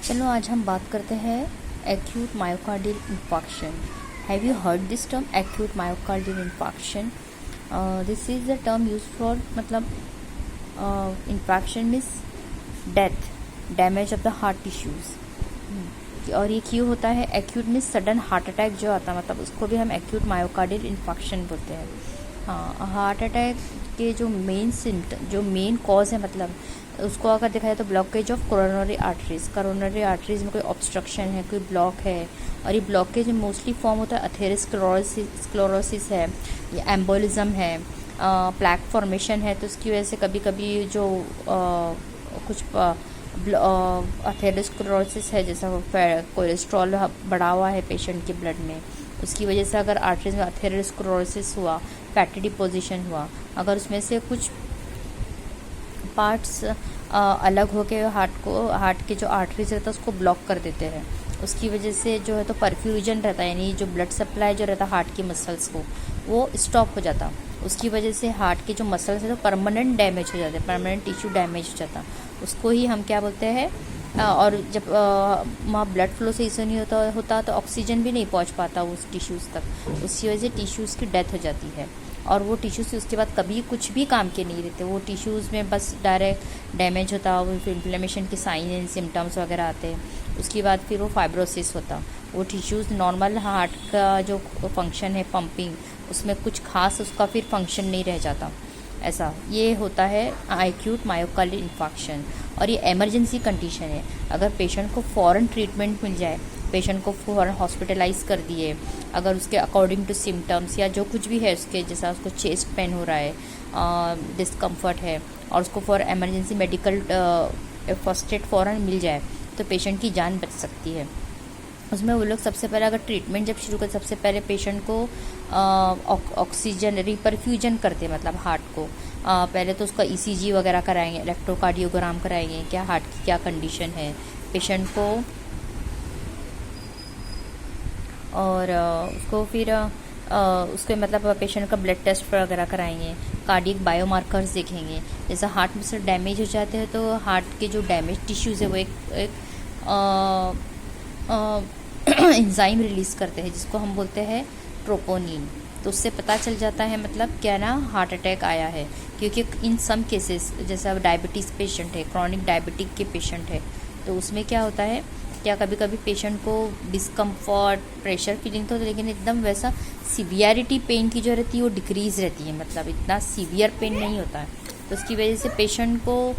चलो आज हम बात करते हैं acute myocardial infarction. Have you heard this term acute myocardial infarction? This is the term use for मतलब infarction means death, damage of the heart tissues. और ये क्यों होता है? Acute means sudden heart attack जो आता है, मतलब उसको भी हम एक्यूट मायोकार्डियल इंफार्क्शन बोलते हैं। हाँ, हार्ट अटैक के जो मेन कॉज है, मतलब उसको अगर देखा जाए तो ब्लॉकेज ऑफ कोरोनरी आर्टरीज में कोई ऑब्स्ट्रक्शन है, कोई ब्लॉक है। और ये ब्लॉकेज मोस्टली फॉर्म होता है अथेरोस्क्लेरोसिस है या एम्बोलिज्म है, प्लैक फॉर्मेशन है। तो उसकी वजह से कभी कभी जो कुछ अथेरोस्क्लेरोसिस है, जैसा कोलेस्ट्रॉल बढ़ा हुआ है पेशेंट के ब्लड में, उसकी वजह से अगर आर्टरीज में अथेरोस्क्लेरोसिस हुआ, फैटी डिपोजिशन हुआ, अगर उसमें से कुछ पार्ट्स अलग होके हार्ट के जो आर्टरीज रहता है उसको ब्लॉक कर देते हैं, उसकी वजह से जो है तो परफ्यूजन रहता है, यानी जो ब्लड सप्लाई जो रहता है हार्ट की मसल्स को, वो स्टॉप हो जाता। उसकी वजह से हार्ट के जो मसल्स है तो परमानेंट डैमेज हो जाते हैं, परमानेंट टिश्यू डैमेज हो जाता। उसको ही हम क्या बोलते हैं, और जब वहाँ ब्लड फ्लो सही से नहीं होता तो ऑक्सीजन भी नहीं पहुँच पाता उस टिश्यूज़ तक, उसकी वजह से टिश्यूज़ की डेथ हो जाती है। और वो टिश्यूज़ उसके बाद कभी कुछ भी काम के नहीं रहते, वो टिश्यूज़ में बस डायरेक्ट डैमेज होता, वो फिर इन्फ्लेमेशन के साइन एंड सिम्टम्स वगैरह आते हैं। उसके बाद फिर वो फाइब्रोसिस होता, वो टिश्यूज़ नॉर्मल हार्ट का जो फंक्शन है पंपिंग, उसमें कुछ खास उसका फिर फंक्शन नहीं रह जाता। ऐसा ये होता है एक्यूट मायोकार्डियल इंफार्क्शन। और ये इमरजेंसी कंडीशन है। अगर पेशेंट को फ़ौरन ट्रीटमेंट मिल जाए, पेशेंट को फ़ौरन हॉस्पिटलाइज कर दिए, अगर उसके अकॉर्डिंग टू सिम्टम्स या जो कुछ भी है उसके, जैसा उसको चेस्ट पेन हो रहा है, डिस्कम्फर्ट है, और उसको for emergency medical first aid फ़ौरन मिल जाए तो पेशेंट की जान बच सकती है। उसमें वो लोग सबसे पहले अगर ट्रीटमेंट जब शुरू कर, सबसे पहले पेशेंट को ऑक्सीजन रिपरफ्यूजन करते हैं, मतलब हार्ट को पहले तो उसका ईसीजी वगैरह कराएंगे, इलेक्ट्रोकार्डियोग्राम कराएंगे, क्या हार्ट की क्या कंडीशन है पेशेंट को, और उसको फिर उसके मतलब पेशेंट का ब्लड टेस्ट वगैरह कराएंगे, कार्डियक बायोमार्कर्स देखेंगे। जैसा हार्ट में से डैमेज हो जाते हैं तो हार्ट के जो डैमेज टिश्यूज़ है वो एक एंजाइम रिलीज़ करते हैं जिसको हम बोलते हैं ट्रोपोनिन। तो उससे पता चल जाता है मतलब क्या ना हार्ट अटैक आया है। क्योंकि इन सम केसेस जैसा डायबिटीज़ पेशेंट है, क्रॉनिक डायबिटिक के पेशेंट है, तो उसमें क्या होता है, क्या कभी कभी पेशेंट को डिस्कम्फर्ट, प्रेशर फीलिंग तो, लेकिन एकदम वैसा सीवियरिटी पेन की जो रहती है वो डिक्रीज़ रहती है, मतलब इतना सीवियर पेन नहीं होता है। तो उसकी वजह से पेशेंट को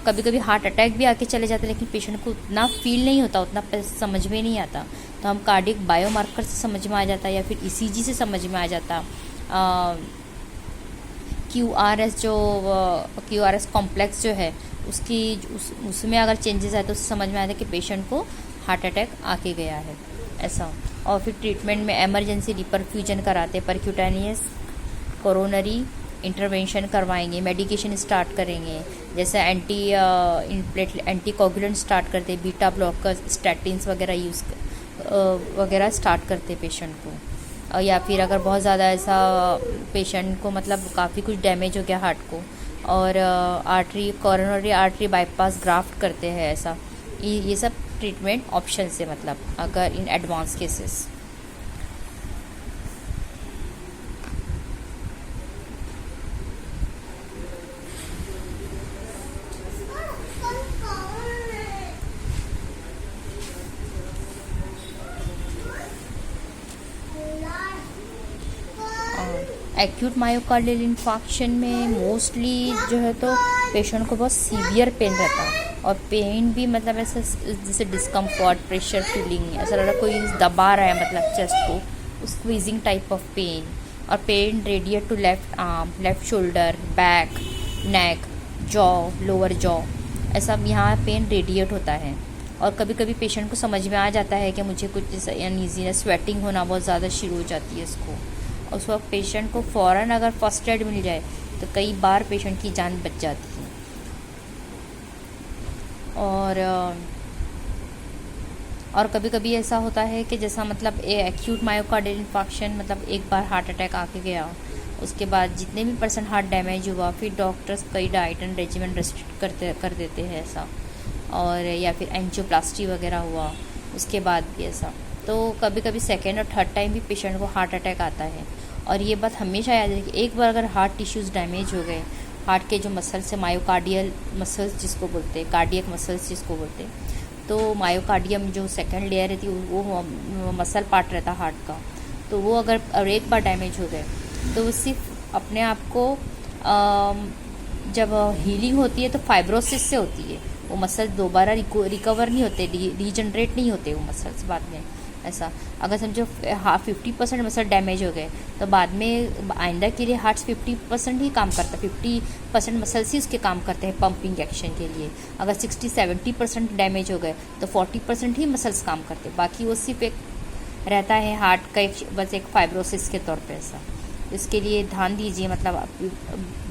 कभी कभी हार्ट अटैक भी आके चले जाते हैं, लेकिन पेशेंट को उतना फील नहीं होता, उतना समझ में नहीं आता। तो हम कार्डियक बायोमार्कर से समझ में आ जाता, या फिर ईसीजी से समझ में आ जाता। QRS कॉम्प्लेक्स जो है उसमें अगर चेंजेस आए तो उससे समझ में आता है कि पेशेंट को हार्ट अटैक आके गया है, ऐसा। और फिर ट्रीटमेंट में इमरजेंसी रिपरफ्यूजन कराते, परक्यूटेनियस कोरोनरी इंटरवेंशन करवाएंगे, मेडिकेशन स्टार्ट करेंगे, जैसे एंटीकोगुलेंट स्टार्ट करते, बीटा ब्लॉकर्स, स्टैटिन्स वगैरह स्टार्ट करते पेशेंट को। या फिर अगर बहुत ज़्यादा ऐसा पेशेंट को मतलब काफ़ी कुछ डैमेज हो गया हार्ट को, और कोरोनरी आर्टरी बाईपास ग्राफ्ट करते हैं, ऐसा। ये सब ट्रीटमेंट ऑप्शन से, मतलब अगर in advance cases. Acute myocardial infarction में मोस्टली जो है तो पेशेंट को बहुत सीवियर पेन रहता है, और पेन भी मतलब ऐसा जैसे डिस्कम्फर्ट, प्रेशर फीलिंग, ऐसा लग रहा है कोई दबा रहा है मतलब चेस्ट को, स्क्वीजिंग टाइप ऑफ पेन। और pain radiate to left arm, left shoulder, back, neck, jaw, lower jaw, ऐसा यहाँ पेन रेडिएट होता है। और कभी कभी पेशेंट को समझ में आ जाता है कि मुझे कुछ जैसा अनईजीनेस, स्वेटिंग होना बहुत ज़्यादा शुरू हो जाती है इसको। उस वक्त पेशेंट को फ़ौरन अगर फर्स्ट एड मिल जाए तो कई बार पेशेंट की जान बच जाती है। और कभी कभी ऐसा होता है कि जैसा मतलब एक्यूट मायोकार्डियल इंफार्क्शन, मतलब एक बार हार्ट अटैक आके गया, उसके बाद जितने भी % हार्ट डैमेज हुआ, फिर डॉक्टर्स कई डाइट एंड रेजिमेंट रेस्ट्रिक्ट कर देते हैं, ऐसा। और या फिर एंजियोप्लास्टी वगैरह हुआ उसके बाद भी ऐसा। तो कभी कभी सेकेंड और थर्ड टाइम भी पेशेंट को हार्ट अटैक आता है। और ये बात हमेशा याद रखिए, एक बार अगर हार्ट टिश्यूज़ डैमेज हो गए, हार्ट के जो मसल्स है, मायोकार्डियल मसल्स जिसको बोलते हैं, कार्डियक मसल्स जिसको बोलते हैं, तो मायोकार्डियम जो सेकंड लेयर रहती है वो मसल पार्ट रहता है हार्ट का, तो वो अगर एक बार डैमेज हो गए तो वो सिर्फ अपने आप को जब हीलिंग होती है तो फाइब्रोसिस से होती है। वो मसल दोबारा रिकवर नहीं होते, रीजनरेट नहीं होते वो मसल्स बाद में ऐसा। अगर समझो 50% मसल डैमेज हो गए तो बाद में आइंदा के लिए हार्ट 50% ही काम करता है, 50% मसल्स ही उसके काम करते हैं पंपिंग एक्शन के लिए। अगर 60-70% डैमेज हो गए तो 40% ही मसल्स काम करते हैं, बाकी वो सिर्फ एक रहता है हार्ट का बस एक फाइब्रोसिस के तौर पे ऐसा। इसके लिए ध्यान दीजिए, मतलब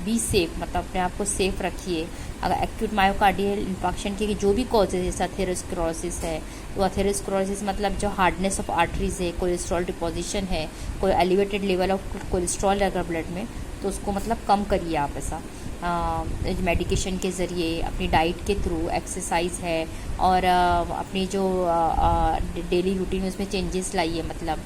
बी सेफ, मतलब अपने आप को सेफ रखिए। अगर एक्यूट मायोकार्डियल इंफाक्शन के जो भी कॉजेज जैसे अथेरोस्क्लेरोसिस है, तो अथेरोस्क्लेरोसिस मतलब जो हार्डनेस ऑफ आर्टरीज है, कोलेस्ट्रॉल डिपोजिशन है, कोई एलिवेटेड लेवल ऑफ कोलेस्ट्रॉल है अगर ब्लड में, तो उसको मतलब कम करिए आप ऐसा मेडिकेशन के ज़रिए, अपनी डाइट के थ्रू, एक्सरसाइज है, और अपनी जो डेली रूटीन में उसमें चेंजेस लाइए, मतलब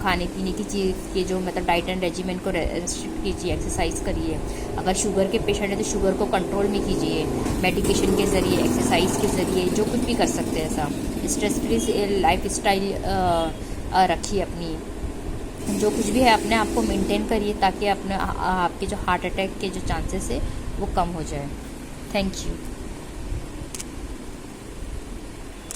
खाने पीने की चीज़ के जो मतलब डाइट एंड रेजिमेंट को रेस्ट्रिक्ट कीजिए, एक्सरसाइज करिए। अगर शुगर के पेशेंट है तो शुगर को कंट्रोल में कीजिए, मेडिकेशन के ज़रिए, एक्सरसाइज के ज़रिए, जो कुछ भी कर सकते हैं ऐसा। स्ट्रेस फ्री लाइफ स्टाइल रखिए अपनी, जो कुछ भी है अपने आप को मेंटेन करिए ताकि अपने आपके जो हार्ट अटैक के जो चांसेस है वो कम हो जाए। Thank you.